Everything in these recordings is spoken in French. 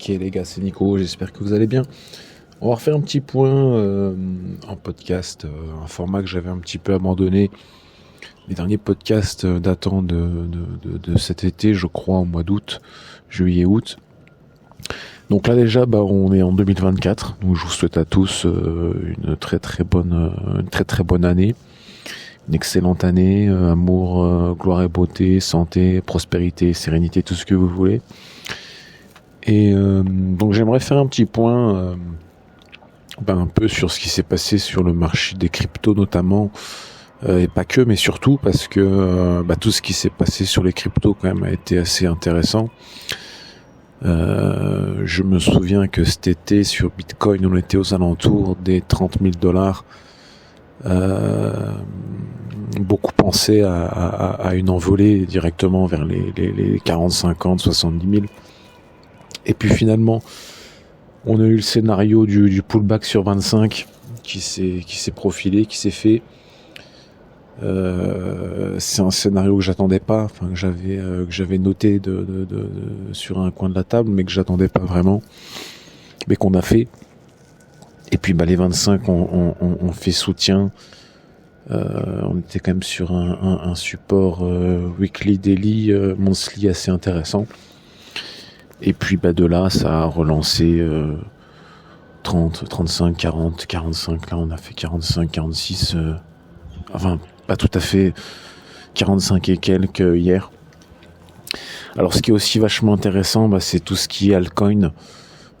Ok les gars, c'est Nico, j'espère que vous allez bien. On va refaire un petit point en podcast, un format que j'avais un petit peu abandonné. Les derniers podcasts datant de cet été, je crois, au mois d'août, juillet-août. Donc là déjà, on est en 2024, donc je vous souhaite à tous une très très bonne année. Une excellente année, amour, gloire et beauté, santé, prospérité, sérénité, tout ce que vous voulez. Et donc j'aimerais faire un petit point un peu sur ce qui s'est passé sur le marché des cryptos notamment, et pas que, mais surtout parce que tout ce qui s'est passé sur les cryptos quand même a été assez intéressant. Je me souviens que cet été sur Bitcoin on était aux alentours des 30 000 $. Beaucoup pensaient à une envolée directement vers les 40, 50, 70 000. Et puis finalement, on a eu le scénario du pullback sur 25 qui s'est profilé, qui s'est fait. C'est un scénario que j'attendais pas, que j'avais noté sur un coin de la table, mais que j'attendais pas vraiment, mais qu'on a fait. Et puis les 25 on fait soutien. On était quand même sur un support weekly, daily, monthly assez intéressant. Et puis de là, ça a relancé 30, 35, 40, 45. Là, on a fait 45, 46. Pas tout à fait 45 et quelques hier. Alors, ce qui est aussi vachement intéressant, c'est tout ce qui est altcoin,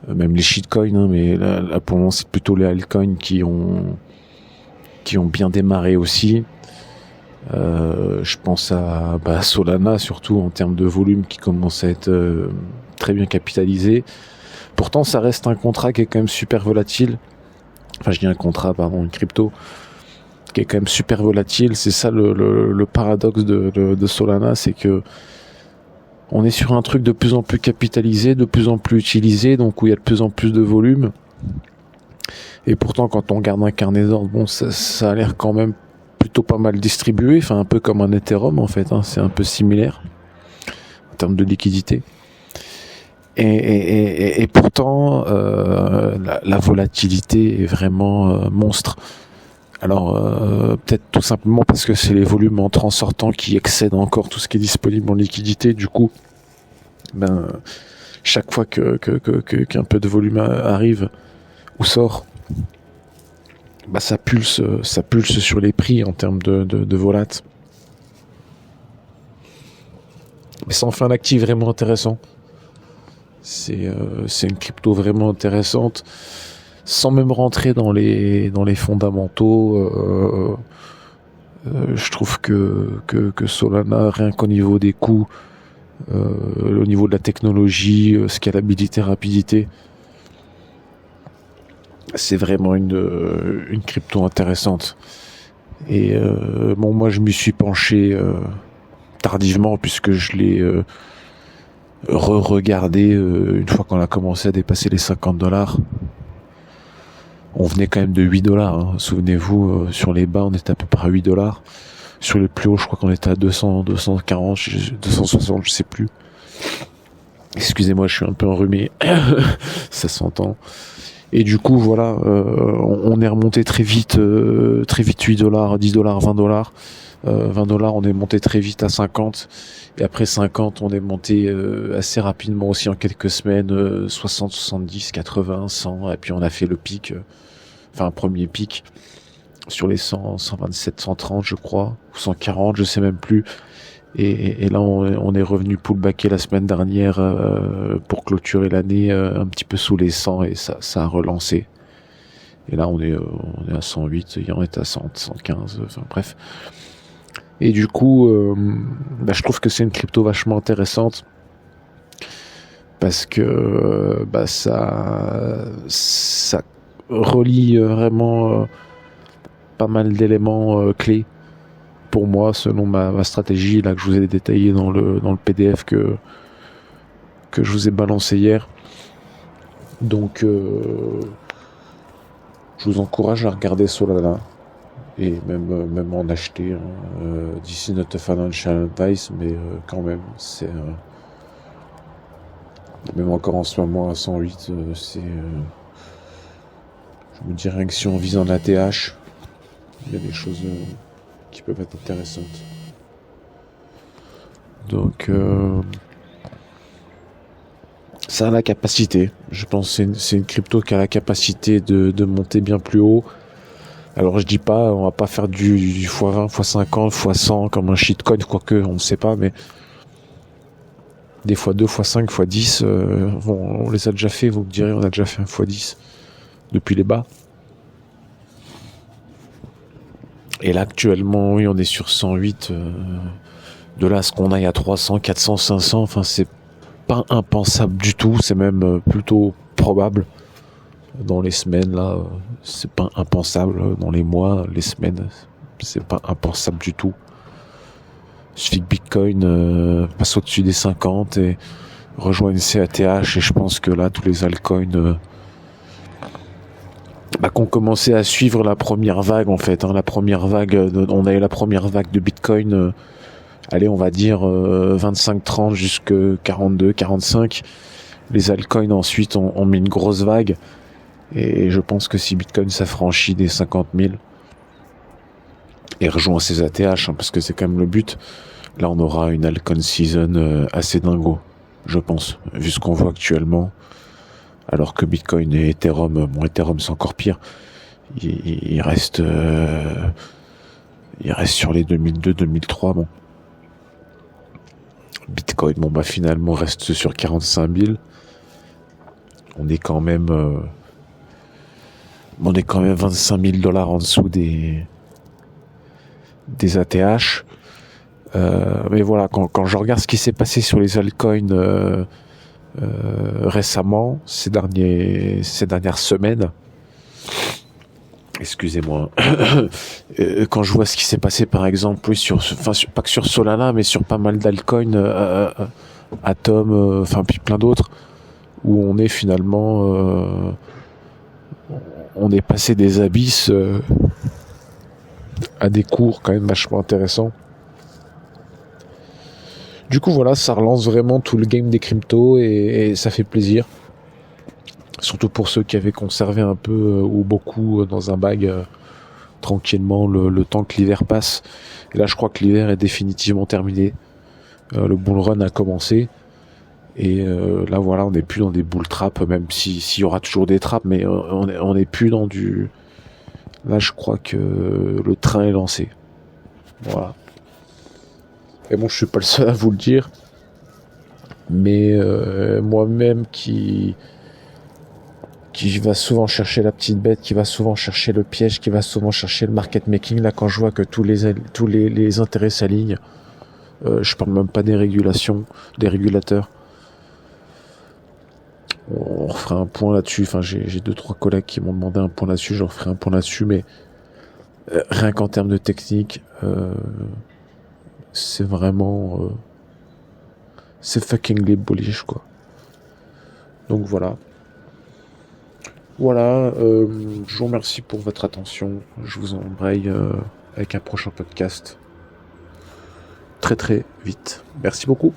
même les shitcoins, mais là, pour le moment, c'est plutôt les altcoins qui ont bien démarré aussi. Je pense à Solana, surtout en termes de volume, qui commence à être très bien capitalisé. Pourtant, ça reste un contrat qui est quand même super volatile. Enfin, je dis un contrat, une crypto qui est quand même super volatile. C'est ça le paradoxe de Solana, c'est que on est sur un truc de plus en plus capitalisé, de plus en plus utilisé, donc où il y a de plus en plus de volume. Et pourtant, quand on regarde un carnet d'ordre, ça a l'air quand même plutôt pas mal distribué, un peu comme un Ethereum en fait, c'est un peu similaire en termes de liquidité. Et pourtant, la volatilité est vraiment monstre. Alors, peut-être tout simplement parce que c'est les volumes entrants-sortants qui excèdent encore tout ce qui est disponible en liquidité. Du coup, chaque fois qu'un peu de volume arrive ou sort, ça pulse sur les prix en termes de volat. Mais ça en fait un actif vraiment intéressant. C'est une crypto vraiment intéressante, sans même rentrer dans les fondamentaux. Je trouve que Solana, rien qu'au niveau des coûts, au niveau de la technologie, scalabilité, rapidité, c'est vraiment une crypto intéressante. Et moi je m'y suis penché tardivement, puisque je l'ai re-regardé une fois qu'on a commencé à dépasser les 50 $. On venait quand même de 8 $. Souvenez-vous, sur les bas on était à peu près à 8 $. Sur les plus hauts je crois qu'on était à 200, 240, 260, je sais plus. Excusez-moi, je suis un peu enrhumé. Ça s'entend. Et du coup, voilà, on est remonté très vite 8 $, 10 $, 20 $. 20 $, on est monté très vite à 50. Et après 50, on est monté assez rapidement aussi en quelques semaines, 60, 70, 80, 100. Et puis on a fait le pic, un premier pic sur les 100, 127, 130, je crois, ou 140, je sais même plus. Et là, on est revenu pullbacker la semaine dernière pour clôturer l'année un petit peu sous les 100, et ça a relancé. Et là, on est à 108, il en est à 100, 115, bref. Et du coup, je trouve que c'est une crypto vachement intéressante parce que ça relie vraiment pas mal d'éléments clés pour moi, selon ma stratégie là que je vous ai détaillé dans le PDF que je vous ai balancé hier. Donc je vous encourage à regarder Solana et même en acheter d'ici notre financial advice, mais quand même c'est Même encore en ce moment à 108, je me dis rien que si on vise en ATH, il y a des choses qui peuvent être intéressantes. Donc ça a la capacité, je pense que c'est une crypto qui a la capacité de monter bien plus haut. Alors je dis pas, on va pas faire du x20, x50, x100 comme un shitcoin, quoique on ne sait pas, mais des x2, x5, x10, on les a déjà fait, vous me direz, on a déjà fait un x10 depuis les bas. Et là actuellement, oui, on est sur 108, de là à ce qu'on aille à 300, 400, 500, enfin c'est pas impensable du tout, c'est même plutôt probable. Dans les semaines là, c'est pas impensable. Dans les mois, les semaines, c'est pas impensable du tout. Il suffit que Bitcoin passe au-dessus des 50 et rejoigne CATH, et je pense que là tous les altcoins qu'on commençait à suivre la première vague en fait. La première vague, on a eu la première vague de Bitcoin. Allez, on va dire 25-30 jusque 42-45. Les altcoins ensuite ont mis une grosse vague. Et je pense que si Bitcoin s'affranchit des 50 000 et rejoint ses ATH, parce que c'est quand même le but, là on aura une altcoin season assez dingo, je pense, vu ce qu'on voit actuellement. Alors que Bitcoin et Ethereum, Ethereum c'est encore pire, il reste sur les 2002-2003, bon. Bitcoin, finalement reste sur 45 000. On est quand même 25 000 $ en dessous des ATH. Mais voilà, quand je regarde ce qui s'est passé sur les altcoins récemment, ces dernières semaines, excusez-moi, quand je vois ce qui s'est passé par exemple, pas que sur Solana, mais sur pas mal d'altcoins, Atom, puis plein d'autres, où on est finalement on est passé des abysses à des cours quand même vachement intéressants. Du coup voilà, ça relance vraiment tout le game des cryptos et ça fait plaisir. Surtout pour ceux qui avaient conservé un peu ou beaucoup dans un bag tranquillement le temps que l'hiver passe. Et là je crois que l'hiver est définitivement terminé. Le bull run a commencé. Et là voilà, on n'est plus dans des bull traps, même s'il y aura toujours des traps, mais on n'est plus dans du... Là je crois que le train est lancé. Voilà. Et bon, je suis pas le seul à vous le dire, mais moi-même qui va souvent chercher la petite bête, qui va souvent chercher le piège, qui va souvent chercher le market making, là quand je vois que tous les intérêts s'alignent, je parle même pas des régulations, des régulateurs. On refera un point là-dessus. J'ai 2-3 collègues qui m'ont demandé un point là-dessus. Je referai un point là-dessus, mais rien qu'en termes de technique, c'est vraiment c'est fuckingly bullish quoi. Donc voilà. Je vous remercie pour votre attention. Je vous embraye avec un prochain podcast très très vite. Merci beaucoup.